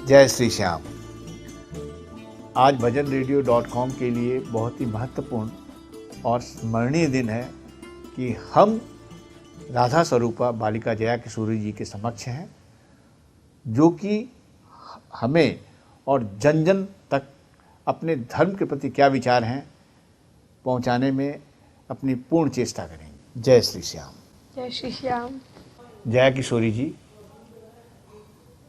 जय श्री श्याम। आज भजनरेडियो.com के लिए बहुत ही महत्वपूर्ण और स्मरणीय दिन है कि हम राधा स्वरूपा बालिका जया किशोरी जी के समक्ष हैं, जो कि हमें और जन जन तक अपने धर्म के प्रति क्या विचार हैं पहुंचाने में अपनी पूर्ण चेष्टा करेंगे। जय श्री श्याम। जय श्री श्याम। जया किशोरी जी,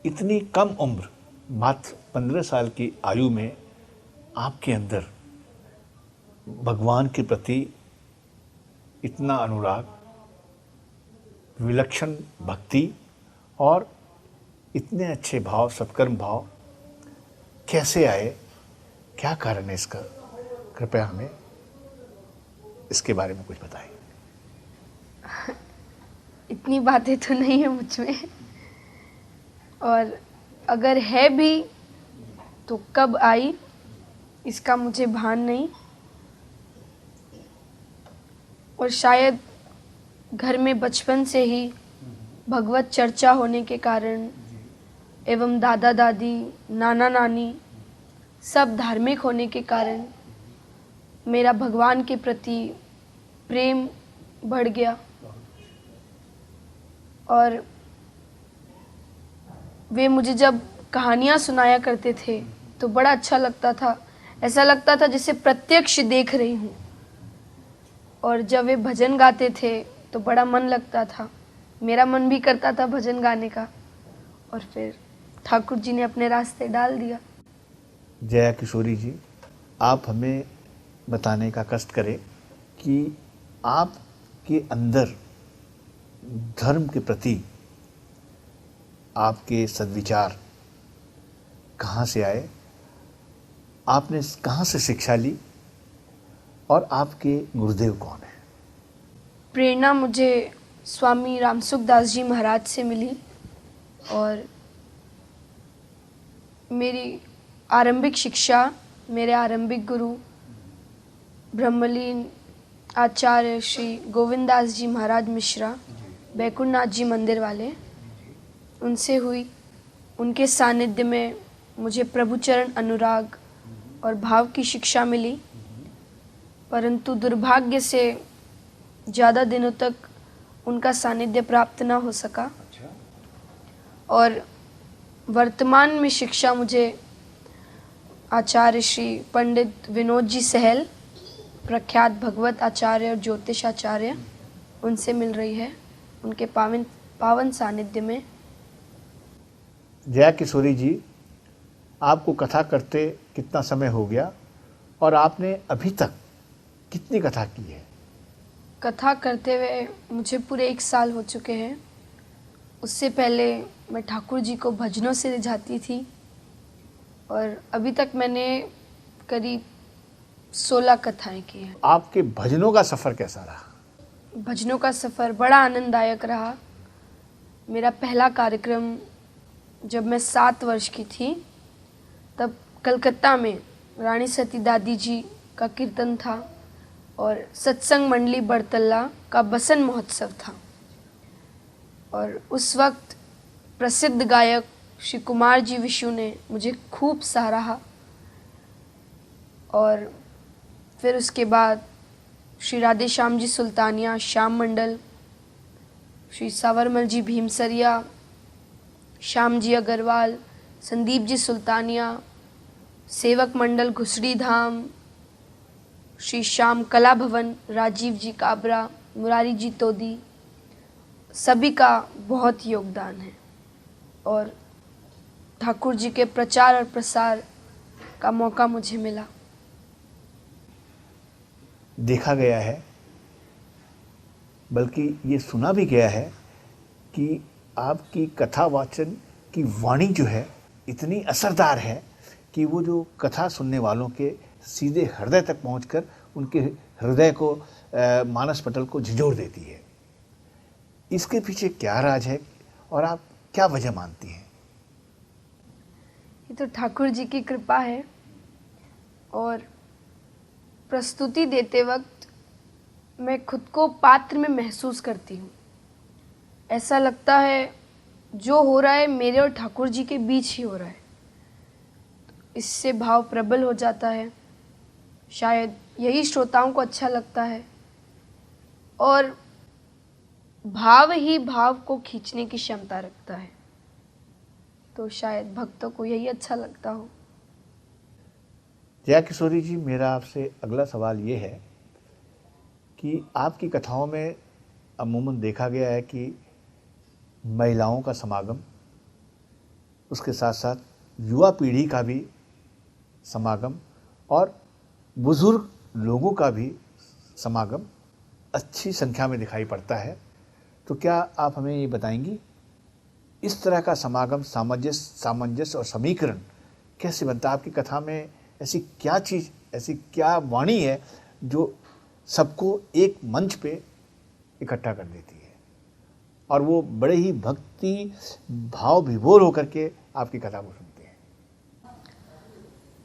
इतनी कम उम्र, मात्र 15 साल की आयु में आपके अंदर भगवान के प्रति इतना अनुराग, विलक्षण भक्ति और इतने अच्छे भाव, सत्कर्म भाव कैसे आए? क्या कारण है इसका? कृपया हमें इसके बारे में कुछ बताएं। इतनी बातें तो नहीं है मुझ में, और अगर है भी तो कब आई इसका मुझे भान नहीं। और शायद घर में बचपन से ही भगवत चर्चा होने के कारण एवं दादा दादी, नाना नानी सब धार्मिक होने के कारण मेरा भगवान के प्रति प्रेम बढ़ गया। और वे मुझे जब कहानियाँ सुनाया करते थे तो बड़ा अच्छा लगता था, ऐसा लगता था जैसे प्रत्यक्ष देख रही हूँ। और जब वे भजन गाते थे तो बड़ा मन लगता था, मेरा मन भी करता था भजन गाने का, और फिर ठाकुर जी ने अपने रास्ते डाल दिया। जया किशोरी जी, आप हमें बताने का कष्ट करें कि आपके अंदर धर्म के प्रति आपके सद्विचार कहाँ से आए, आपने कहाँ से शिक्षा ली और आपके गुरुदेव कौन है? प्रेरणा मुझे स्वामी रामसुखदास जी महाराज से मिली, और मेरी आरंभिक शिक्षा मेरे आरंभिक गुरु ब्रह्मलीन आचार्य श्री गोविंददास जी महाराज मिश्रा, बैकुंठनाथ जी मंदिर वाले, उनसे हुई। उनके सानिध्य में मुझे प्रभुचरण अनुराग और भाव की शिक्षा मिली, परंतु दुर्भाग्य से ज़्यादा दिनों तक उनका सानिध्य प्राप्त न हो सका। और वर्तमान में शिक्षा मुझे आचार्य श्री पंडित विनोद जी सहल, प्रख्यात भगवत आचार्य और ज्योतिष आचार्य, उनसे मिल रही है, उनके पावन सानिध्य में। जया किशोरी जी, आपको कथा करते कितना समय हो गया और आपने अभी तक कितनी कथा की है? कथा करते हुए मुझे पूरे 1 साल हो चुके हैं। उससे पहले मैं ठाकुर जी को भजनों से रिझाती थी, और अभी तक मैंने करीब 16 कथाएं की हैं। आपके भजनों का सफ़र कैसा रहा? भजनों का सफ़र बड़ा आनंददायक रहा। मेरा पहला कार्यक्रम जब मैं 7 वर्ष की थी, तब कलकत्ता में रानी सती दादी जी का कीर्तन था और सत्संग मंडली बड़तल्ला का बसंत महोत्सव था। और उस वक्त प्रसिद्ध गायक श्री कुमार जी विशु ने मुझे खूब सराहा। और फिर उसके बाद श्री राधे श्याम जी सुल्तानिया श्याम मंडल, श्री सावरमल जी भीमसरिया, श्याम जी अग्रवाल, संदीप जी सुल्तानिया, सेवक मंडल घुसड़ी धाम, श्री श्याम कला भवन, राजीव जी काबरा, मुरारी जी तोदी, सभी का बहुत योगदान है। और ठाकुर जी के प्रचार और प्रसार का मौका मुझे मिला। देखा गया है, बल्कि ये सुना भी गया है कि आपकी कथा वाचन की वाणी जो है इतनी असरदार है कि वो जो कथा सुनने वालों के सीधे हृदय तक पहुंचकर उनके हृदय को, मानस पटल को झिझोर देती है। इसके पीछे क्या राज है और आप क्या वजह मानती हैं? ये तो ठाकुर जी की कृपा है। और प्रस्तुति देते वक्त मैं खुद को पात्र में महसूस करती हूँ। ऐसा लगता है जो हो रहा है मेरे और ठाकुर जी के बीच ही हो रहा है। इससे भाव प्रबल हो जाता है। शायद यही श्रोताओं को अच्छा लगता है और भाव ही भाव को खींचने की क्षमता रखता है, तो शायद भक्तों को यही अच्छा लगता हो। जया किशोरी जी, मेरा आपसे अगला सवाल ये है कि आपकी कथाओं में अमूमन देखा गया है कि महिलाओं का समागम, उसके साथ साथ युवा पीढ़ी का भी समागम और बुजुर्ग लोगों का भी समागम अच्छी संख्या में दिखाई पड़ता है। तो क्या आप हमें ये बताएंगी, इस तरह का समागम, सामंजस्य और समीकरण कैसे बनता है? आपकी कथा में ऐसी क्या चीज़, ऐसी क्या वाणी है जो सबको एक मंच पे इकट्ठा कर देती है और वो बड़े ही भक्ति भाव विभोर होकर के आपकी कथा को सुनते हैं?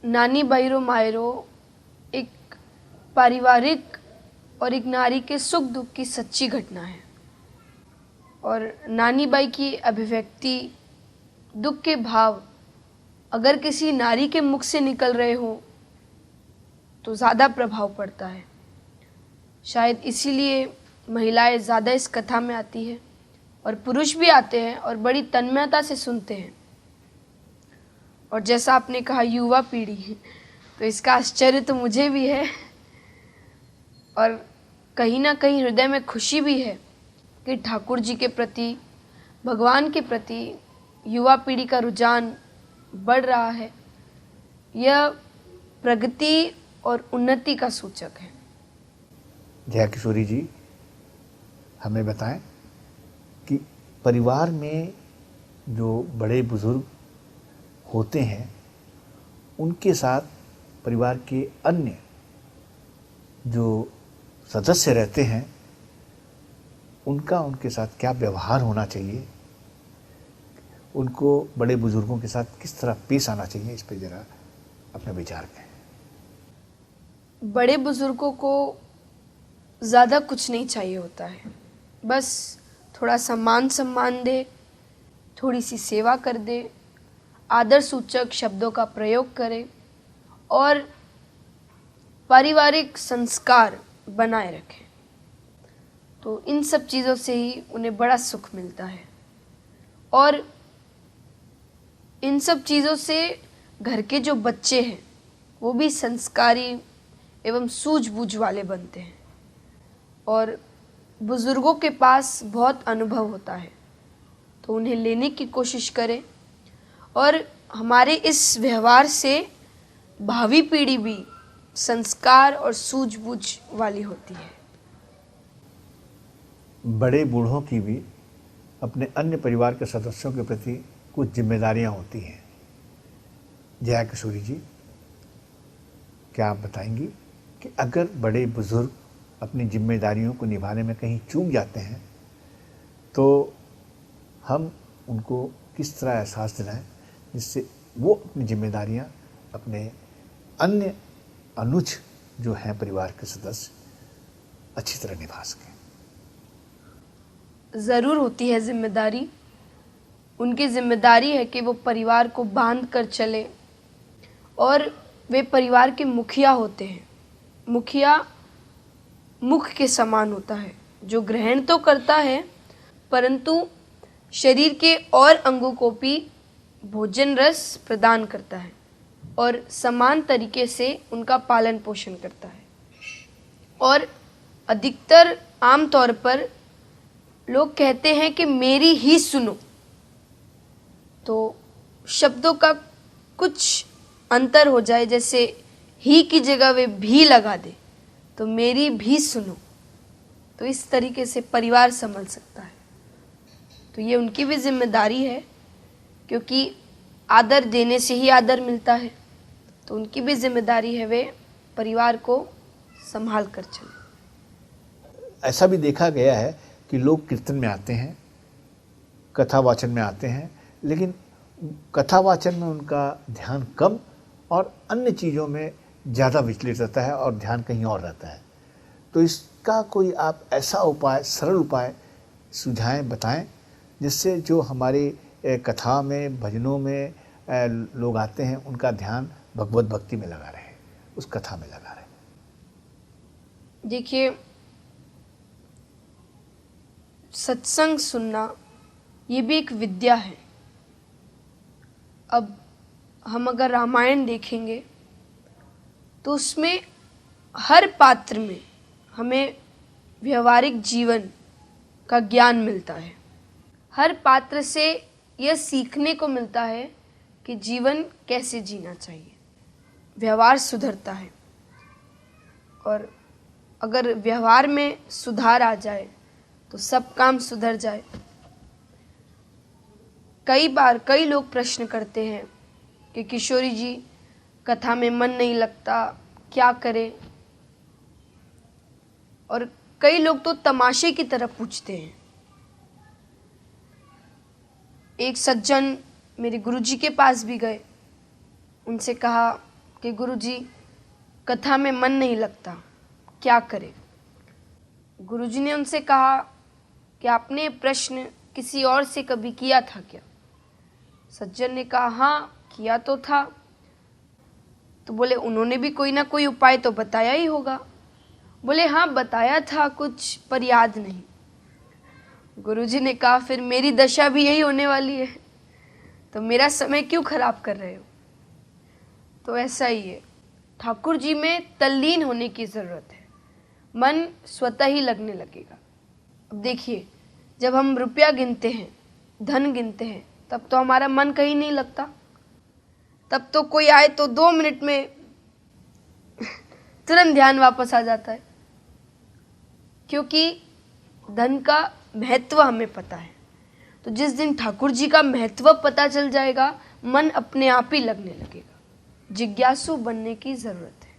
नानी बैरो मायरो एक पारिवारिक और एक नारी के सुख दुख की सच्ची घटना है और नानी बाई की अभिव्यक्ति, दुख के भाव अगर किसी नारी के मुख से निकल रहे हो तो ज़्यादा प्रभाव पड़ता है। शायद इसीलिए महिलाएं ज़्यादा इस कथा में आती है और पुरुष भी आते हैं और बड़ी तन्मयता से सुनते हैं। और जैसा आपने कहा युवा पीढ़ी, तो इसका आश्चर्य तो मुझे भी है और कहीं ना कहीं हृदय में खुशी भी है कि ठाकुर जी के प्रति, भगवान के प्रति युवा पीढ़ी का रुझान बढ़ रहा है। यह प्रगति और उन्नति का सूचक है। जया किशोरी जी, हमें बताएं कि परिवार में जो बड़े बुजुर्ग होते हैं उनके साथ परिवार के अन्य जो सदस्य रहते हैं उनका उनके साथ क्या व्यवहार होना चाहिए, उनको बड़े बुजुर्गों के साथ किस तरह पेश आना चाहिए, इस पर ज़रा अपने विचार करें। बड़े बुजुर्गों को ज़्यादा कुछ नहीं चाहिए होता है, बस थोड़ा सम्मान दे, थोड़ी सी सेवा कर दे, आदर सूचक शब्दों का प्रयोग करे और पारिवारिक संस्कार बनाए रखें। तो इन सब चीज़ों से ही उन्हें बड़ा सुख मिलता है और इन सब चीज़ों से घर के जो बच्चे हैं वो भी संस्कारी एवं सूझबूझ वाले बनते हैं और बुज़ुर्गों के पास बहुत अनुभव होता है, तो उन्हें लेने की कोशिश करें और हमारे इस व्यवहार से भावी पीढ़ी भी संस्कार और सूझबूझ वाली होती है। बड़े बूढ़ों की भी अपने अन्य परिवार के सदस्यों के प्रति कुछ जिम्मेदारियां होती हैं। जया किशोरी जी, क्या आप बताएंगी कि अगर बड़े बुजुर्ग अपनी जिम्मेदारियों को निभाने में कहीं चूक जाते हैं तो हम उनको किस तरह एहसास दिलाएं जिससे वो अपनी जिम्मेदारियां अपने अन्य अनुज जो हैं परिवार के सदस्य अच्छी तरह निभा सकें? ज़रूर होती है जिम्मेदारी। उनकी जिम्मेदारी है कि वो परिवार को बांध कर चले और वे परिवार के मुखिया होते हैं। मुखिया मुख के समान होता है जो ग्रहण तो करता है परंतु शरीर के और अंगों को भी भोजन रस प्रदान करता है और समान तरीके से उनका पालन पोषण करता है। और अधिकतर आमतौर पर लोग कहते हैं कि मेरी ही सुनो, तो शब्दों का कुछ अंतर हो जाए, जैसे ही की जगह वे भी लगा दे तो मेरी भी सुनो, तो इस तरीके से परिवार संभल सकता है। तो ये उनकी भी जिम्मेदारी है क्योंकि आदर देने से ही आदर मिलता है, तो उनकी भी जिम्मेदारी है वे परिवार को संभाल कर चले। ऐसा भी देखा गया है कि लोग कीर्तन में आते हैं, कथा वाचन में आते हैं, लेकिन कथा वाचन में उनका ध्यान कम और अन्य चीज़ों में ज़्यादा विचलित रहता है और ध्यान कहीं और रहता है। तो इसका कोई आप ऐसा उपाय, सरल उपाय सुझाएं, बताएं, जिससे जो हमारी कथा में, भजनों में लोग आते हैं उनका ध्यान भगवत भक्ति में लगा रहे, उस कथा में लगा रहे। देखिए, सत्संग सुनना ये भी एक विद्या है। अब हम अगर रामायण देखेंगे तो उसमें हर पात्र में हमें व्यवहारिक जीवन का ज्ञान मिलता है। हर पात्र से यह सीखने को मिलता है कि जीवन कैसे जीना चाहिए, व्यवहार सुधरता है। और अगर व्यवहार में सुधार आ जाए तो सब काम सुधर जाए। कई बार कई लोग प्रश्न करते हैं कि किशोरी जी, कथा में मन नहीं लगता, क्या करें। और कई लोग तो तमाशे की तरह पूछते हैं। एक सज्जन मेरे गुरुजी के पास भी गए, उनसे कहा कि गुरुजी, कथा में मन नहीं लगता, क्या करें। गुरुजी ने उनसे कहा कि आपने प्रश्न किसी और से कभी किया था क्या? सज्जन ने कहा हाँ, किया तो था। तो बोले उन्होंने भी कोई ना कोई उपाय तो बताया ही होगा। बोले हाँ, बताया था कुछ, पर याद नहीं। गुरुजी ने कहा फिर मेरी दशा भी यही होने वाली है, तो मेरा समय क्यों खराब कर रहे हो? तो ऐसा ही है, ठाकुर जी में तल्लीन होने की ज़रूरत है, मन स्वतः ही लगने लगेगा। अब देखिए, जब हम रुपया गिनते हैं, धन गिनते हैं, तब तो हमारा मन कहीं नहीं लगता। तब तो कोई आए तो 2 मिनट में तुरंत ध्यान वापस आ जाता है, क्योंकि धन का महत्व हमें पता है। तो जिस दिन ठाकुर जी का महत्व पता चल जाएगा, मन अपने आप ही लगने लगेगा। जिज्ञासु बनने की ज़रूरत है।